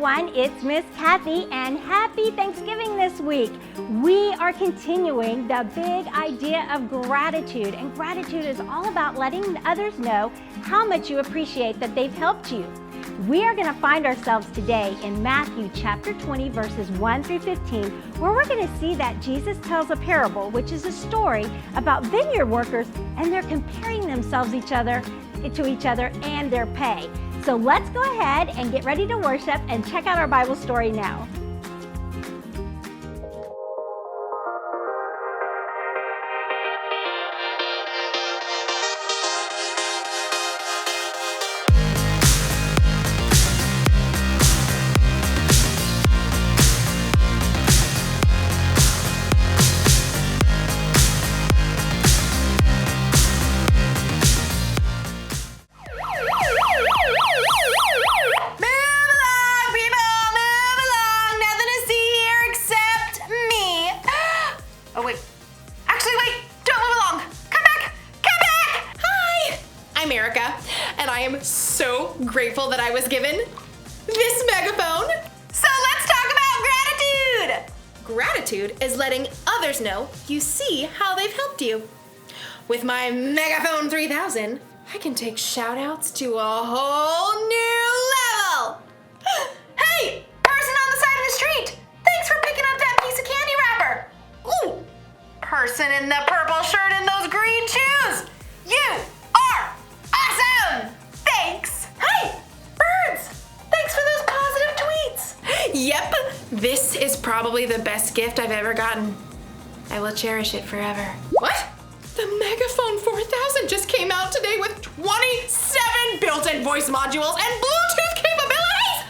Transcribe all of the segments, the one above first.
everyone, it's Miss Kathy, and happy Thanksgiving this week. We are continuing the big idea of gratitude, and gratitude is all about letting others know how much you appreciate that they've helped you. We are going to find ourselves today in Matthew chapter 20, verses 1 through 15, where we're going to see that Jesus tells a parable, which is a story about vineyard workers, and they're comparing themselves to each other and their pay. So let's go ahead and get ready to worship and check out our Bible story now. Grateful that I was given this megaphone. So let's talk about gratitude. Gratitude is letting others know you see how they've helped you. With my Megaphone 3000, I can take shout outs to a whole new level. Hey, person on the side of the street, thanks for picking up that piece of candy wrapper. Ooh, person in the purple shirt and those green shoes, you are awesome. Thanks. Hey, birds! Thanks for those positive tweets! Yep, this is probably the best gift I've ever gotten. I will cherish it forever. What? The Megaphone 4000 just came out today with 27 built-in voice modules and Bluetooth capabilities!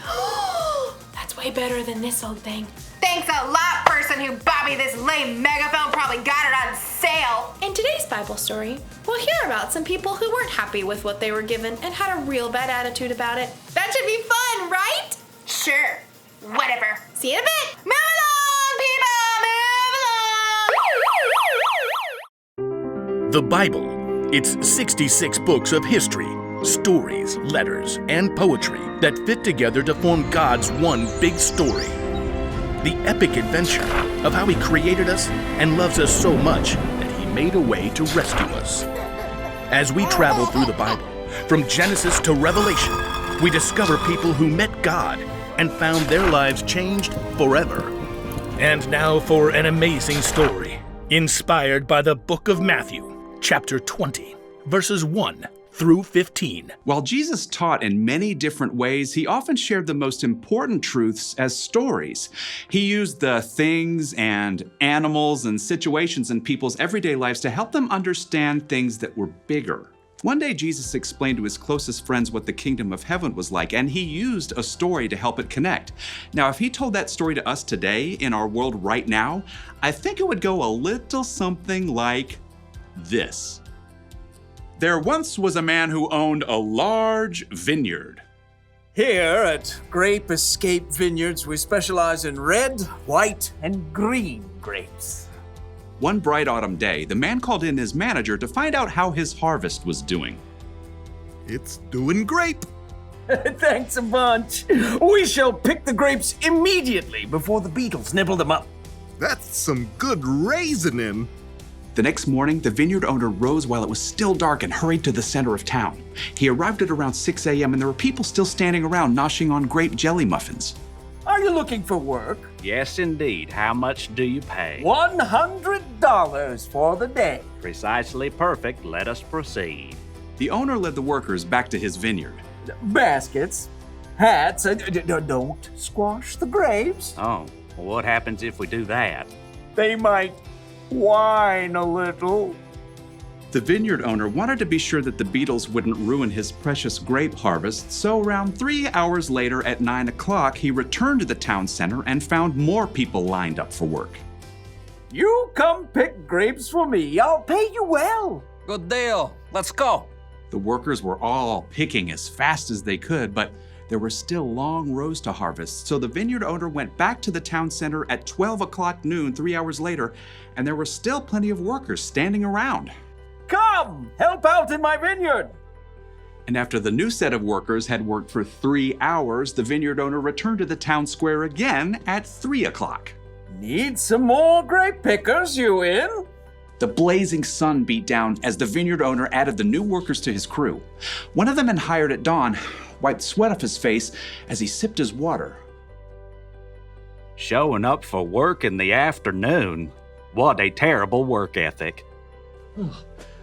That's way better than this old thing. Thanks a lot, person who bought me this lame megaphone. Probably got it on sale. In today's Bible story, we'll hear about some people who weren't happy with what they were given and had a real bad attitude about it. That should be fun, right? Sure. Whatever. See you in a bit. Move along, people. Move along. The Bible. It's 66 books of history, stories, letters, and poetry that fit together to form God's one big story. The epic adventure of how He created us and loves us so much that He made a way to rescue us. As we travel through the Bible, from Genesis to Revelation, we discover people who met God and found their lives changed forever. And now for an amazing story, inspired by the book of Matthew, chapter 20, verses 1 through 15. While Jesus taught in many different ways, He often shared the most important truths as stories. He used the things and animals and situations in people's everyday lives to help them understand things that were bigger. One day, Jesus explained to His closest friends what the kingdom of heaven was like, and He used a story to help it connect. Now, if He told that story to us today in our world right now, I think it would go a little something like this. There once was a man who owned a large vineyard. Here at Grape Escape Vineyards, we specialize in red, white, and green grapes. One bright autumn day, the man called in his manager to find out how his harvest was doing. It's doing great. Thanks a bunch. We shall pick the grapes immediately before the beetles nibble them up. That's some good raisoning. The next morning, the vineyard owner rose while it was still dark and hurried to the center of town. He arrived at around 6 a.m. and there were people still standing around noshing on grape jelly muffins. Are you looking for work? Yes, indeed. How much do you pay? $100 for the day. Precisely perfect. Let us proceed. The owner led the workers back to his vineyard. Baskets, hats, don't squash the grapes. Oh, well, what happens if we do that? They might whine a little. The vineyard owner wanted to be sure that the beetles wouldn't ruin his precious grape harvest, so around 3 hours later at 9 o'clock, he returned to the town center and found more people lined up for work. You come pick grapes for me. I'll pay you well. Good deal. Let's go. The workers were all picking as fast as they could, but there were still long rows to harvest, so the vineyard owner went back to the town center at 12 o'clock noon 3 hours later, and there were still plenty of workers standing around. Come, help out in my vineyard. And after the new set of workers had worked for 3 hours, the vineyard owner returned to the town square again at 3 o'clock. Need some more grape pickers, you in? The blazing sun beat down as the vineyard owner added the new workers to his crew. One of the men hired at dawn wiped sweat off his face as he sipped his water. Showing up for work in the afternoon. What a terrible work ethic.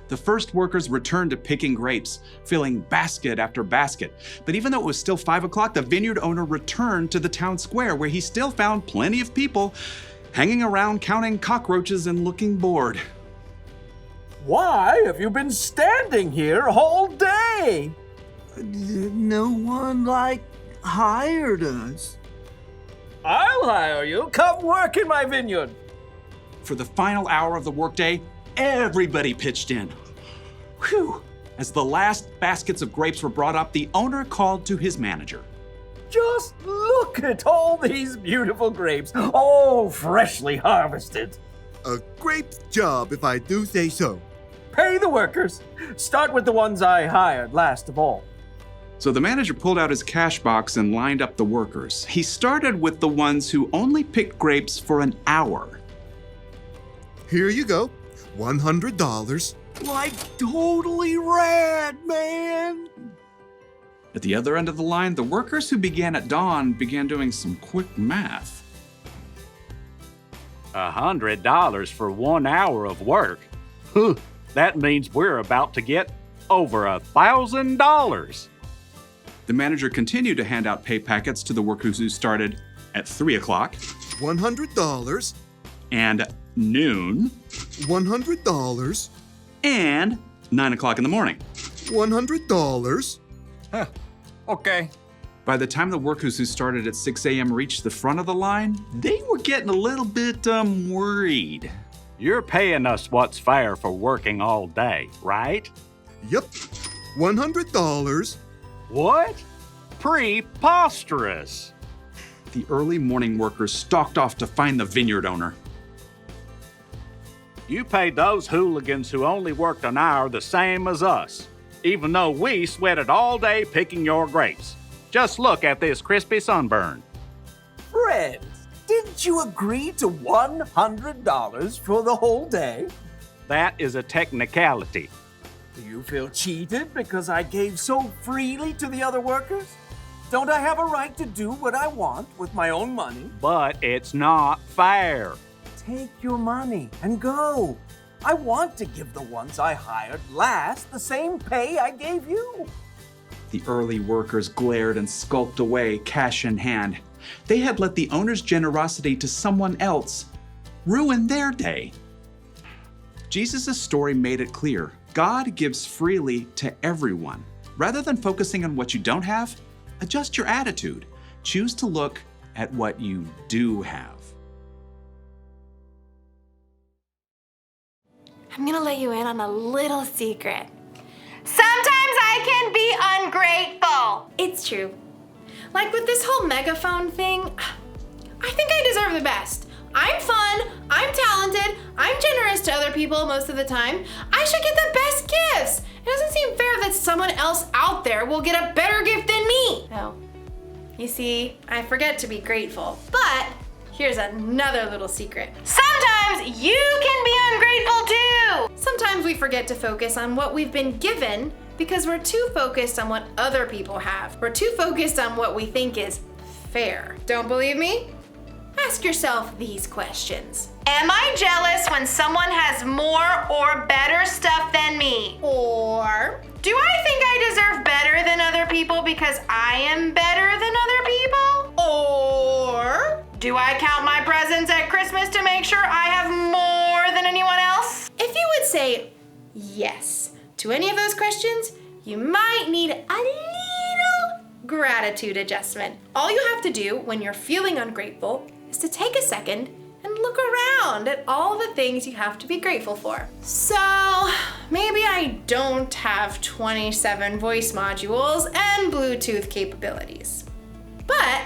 The first workers returned to picking grapes, filling basket after basket. But even though it was still 5 o'clock, the vineyard owner returned to the town square where he still found plenty of people hanging around counting cockroaches and looking bored. Why have you been standing here all day? No one, hired us. I'll hire you. Come work in my vineyard. For the final hour of the workday, everybody pitched in. Whew! As the last baskets of grapes were brought up, the owner called to his manager. Just look at all these beautiful grapes, all freshly harvested. A great job, if I do say so. Pay the workers. Start with the ones I hired last of all. So the manager pulled out his cash box and lined up the workers. He started with the ones who only picked grapes for an hour. Here you go. $100. Totally rad, man. At the other end of the line, the workers who began at dawn began doing some quick math. $100 for 1 hour of work. That means we're about to get over $1,000. The manager continued to hand out pay packets to the workers who started at 3 o'clock. $100. And noon. $100. And 9 o'clock in the morning. $100. Okay. By the time the workers who started at 6 a.m. reached the front of the line, they were getting a little bit worried. You're paying us what's fair for working all day, right? Yep. $100. What? Preposterous. The early morning workers stalked off to find the vineyard owner. You paid those hooligans who only worked an hour the same as us, even though we sweated all day picking your grapes. Just look at this crispy sunburn. Friends, didn't you agree to $100 for the whole day? That is a technicality. Do you feel cheated because I gave so freely to the other workers? Don't I have a right to do what I want with my own money? But it's not fair. Take your money and go. I want to give the ones I hired last the same pay I gave you. The early workers glared and skulked away, cash in hand. They had let the owner's generosity to someone else ruin their day. Jesus' story made it clear. God gives freely to everyone. Rather than focusing on what you don't have, adjust your attitude. Choose to look at what you do have. I'm gonna let you in on a little secret. Sometimes I can be ungrateful. It's true. Like with this whole megaphone thing, I think I deserve the best. I'm fun, I'm talented, I'm generous to other people most of the time. I should get the best gifts. It doesn't seem fair that someone else out there will get a better gift than me. No. You see, I forget to be grateful. But here's another little secret. Sometimes you can be ungrateful too. Sometimes we forget to focus on what we've been given because we're too focused on what other people have. We're too focused on what we think is fair. Don't believe me? Ask yourself these questions. Am I jealous when someone has more or better stuff than me? Or do I think I deserve better than other people because I am better than other people? Or do I count my presents at Christmas to make sure I have more than anyone else? If you would say yes to any of those questions, you might need a little gratitude adjustment. All you have to do when you're feeling ungrateful is to take a second and look around at all the things you have to be grateful for. So maybe I don't have 27 voice modules and Bluetooth capabilities, but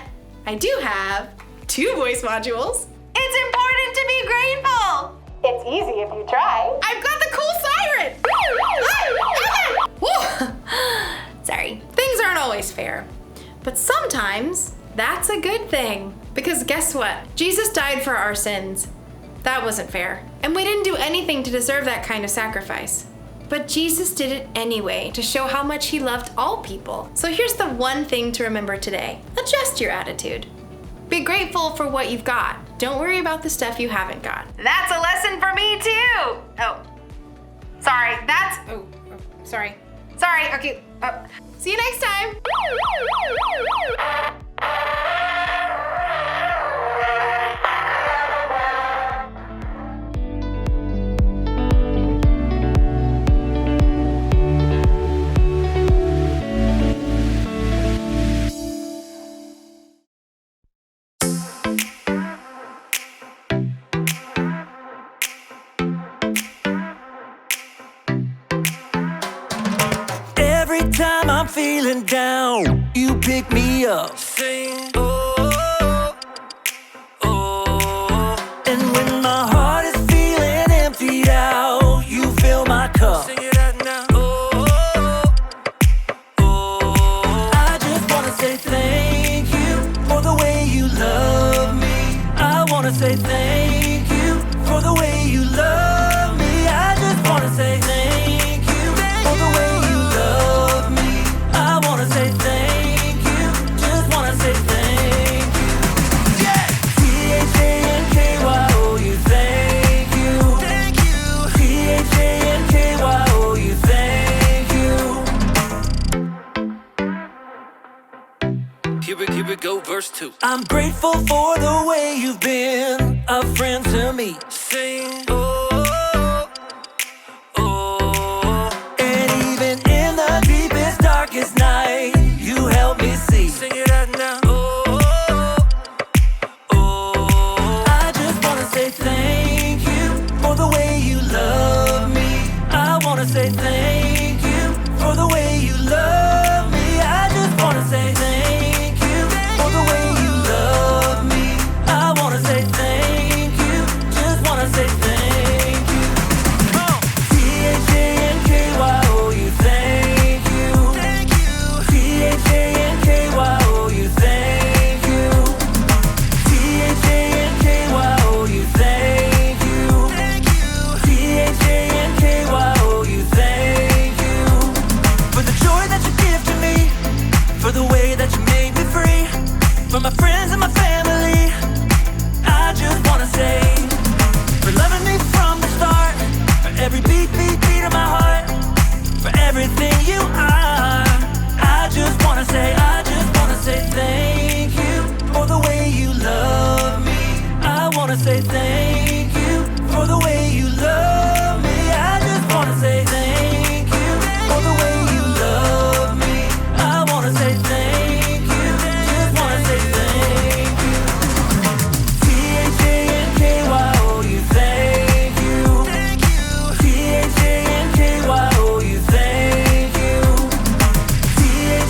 I do have 2 voice modules. It's important to be grateful. It's easy if you try. I've got the cool siren. Sorry always fair. But sometimes that's a good thing. Because guess what? Jesus died for our sins. That wasn't fair. And we didn't do anything to deserve that kind of sacrifice. But Jesus did it anyway to show how much he loved all people. So here's the one thing to remember today. Adjust your attitude. Be grateful for what you've got. Don't worry about the stuff you haven't got. That's a lesson for me too. Sorry, okay. See you next time. Every time I'm feeling down, you pick me up. Sing, oh, oh. And when my heart is feeling emptied out, you fill my cup. Sing it out now. Oh, oh. I just wanna say thank you for the way you love me. I wanna say thank you for the way you love me. I just wanna say thank you for the way you love me. I wanna say thank you, just wanna say thank you. Yeah! T-H-A-N-K-Y-O-U, thank you. Thank you. T-H-A-N-K-Y-O-U, thank you. Here we go, verse 2. I'm grateful for the way you've been a friend to me. Sing, oh, oh. And even in the deepest, darkest night, you help me see. Sing it out now. Oh, oh. I just wanna say thank you for the way you love me. I wanna say thank you for the way you love me. I just wanna say thank you for the way you love me. I wanna say thank you, just wanna say thank you. T-H-A-N-K-Y-O-U, thank you. Thank you. T-H-A-N-K-Y-O-U, thank you. T-H-A-N-K-Y-O-U, thank you. Thank you. T-H-A-N-K-Y-O-U, thank you. For the joy that you give to me, for the way that you made me free, for my friends and my family, I just wanna say, for loving me from the start, for every beat of my heart, for everything you are. I just wanna say thank you for the way you love me. I wanna say thank you for the way you love me. I just wanna say thank you for the way you love me. I wanna say thank you, just wanna say thank you. T-H-A-N-K-Y-O-U, thank you. Thank you. T-H-A-N-K-Y-O-U, thank you.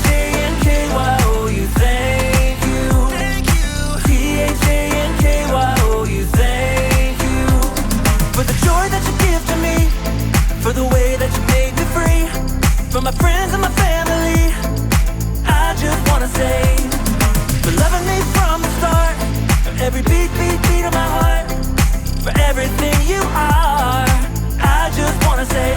T-H-A-N-K-Y-O-U, thank you. Thank you. T-H-A-N-K-Y-O-U, thank you. For the joy that you give to me, for the way that you made me free, for my friends and my family, I just wanna say, for loving me from the start, for every beat of my heart, for everything you are. I just wanna say.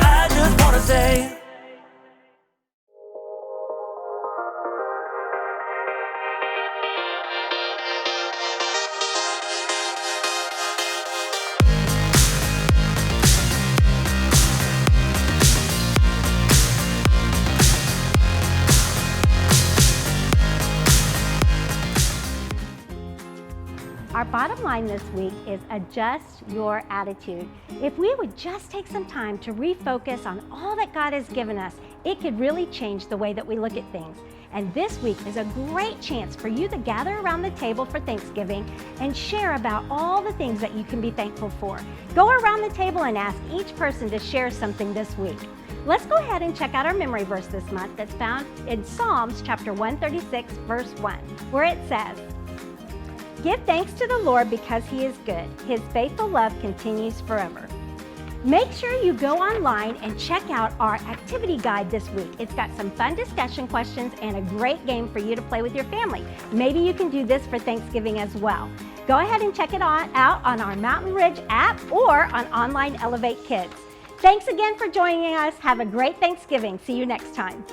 Our bottom line this week is adjust your attitude. If we would just take some time to refocus on all that God has given us, it could really change the way that we look at things. And this week is a great chance for you to gather around the table for Thanksgiving and share about all the things that you can be thankful for. Go around the table and ask each person to share something this week. Let's go ahead and check out our memory verse this month that's found in Psalms chapter 136, verse 1, where it says, "Give thanks to the Lord because He is good. His faithful love continues forever." Make sure you go online and check out our activity guide this week. It's got some fun discussion questions and a great game for you to play with your family. Maybe you can do this for Thanksgiving as well. Go ahead and check it out on our Mountain Ridge app or on Online Elevate Kids. Thanks again for joining us. Have a great Thanksgiving. See you next time.